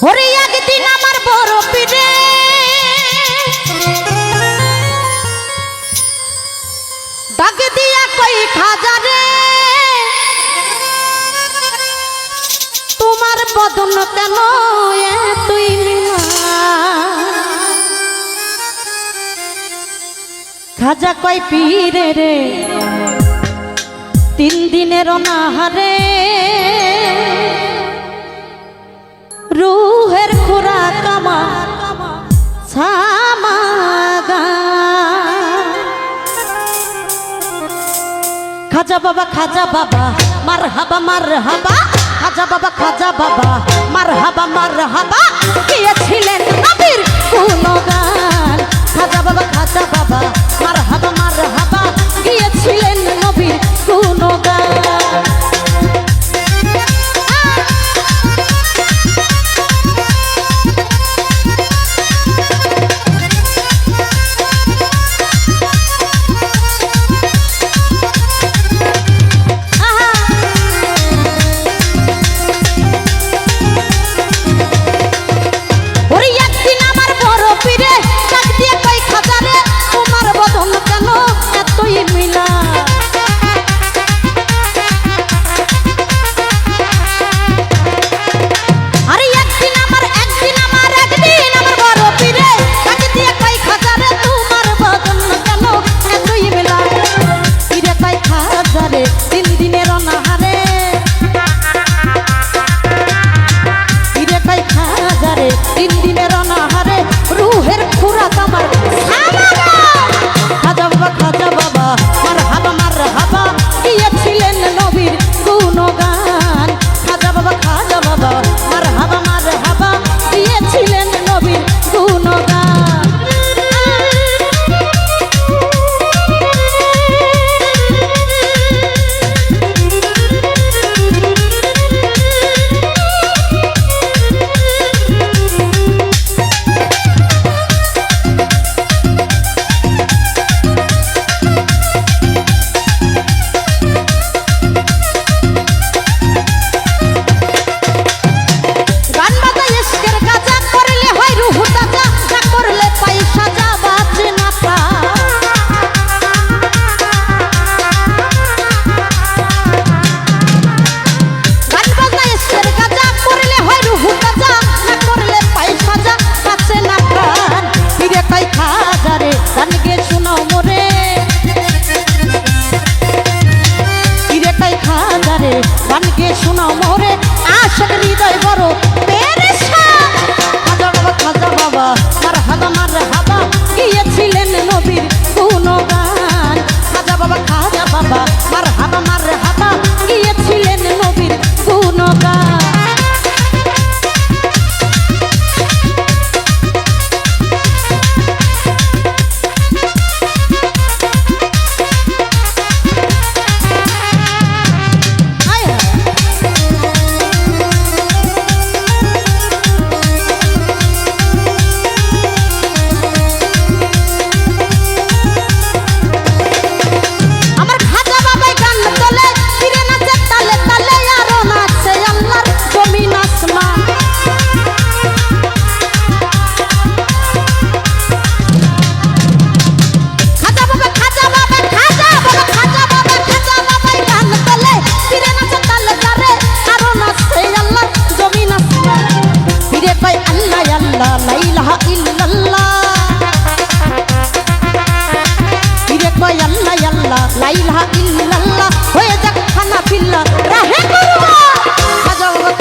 ওরে একদিন আমার বড় পীরে ডাক দিয়া কই খাজা রে তোমার বদন কেন তুই মিলা খাজা কই পীরে রে 3 দিনের অনাহারে রুহের খোরাক আমার ছামাগা খাজা বাবা মারহাবা মারহাবা খাজা বাবা মারহাবা গিয়েছিলেন নবীর গুণগান খাজা বাবা মারহাবা গিয়েছিলেন নবীর গুণগান গানকে শোনাও মোরে আশার হৃদয় বড় পেরেশান খাজা বাবা মারহাবা গিয়েছিলেন নবীর গুণগান খাজা বাবা মারহাবা গিয়েছিলেন নবীর গুণগান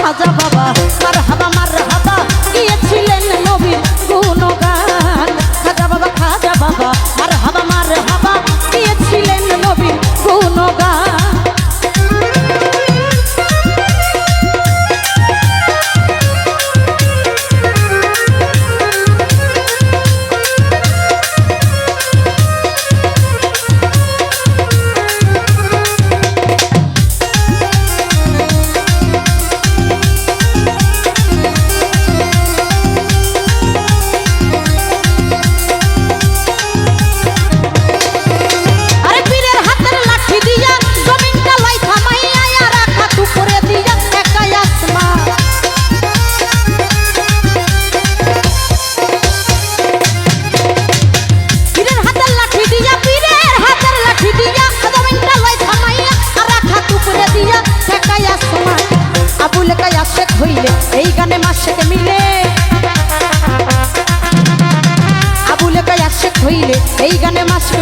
খাজা বাবা মারহাবা গিয়েছিলেন নবীর গুণগান খাজা বাবা মারহাবা গিয়েছিলেন নবীর গুণগান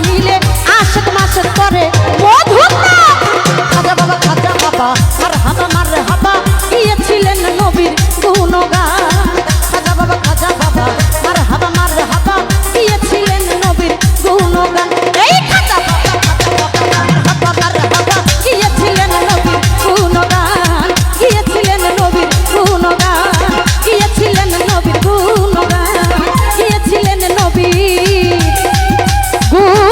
মিলে আশক মাসক করে মধুর নাম। খাজা বাবা আর হাবা মার হাবা গিয়েছিলেন নবীর গুণগান। খাজা বাবা আর হাবা মার হাবা গিয়েছিলেন নবীর গুণগান। এই খাজা বাবা মার হাবা গিয়েছিলেন নবীর গুণগান, গিয়েছিলেন নবীর গুণগান, গিয়েছিলেন নবীর গুণগান, গিয়েছিলেন নবীর গুণগান।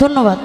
ধন্যবাদ।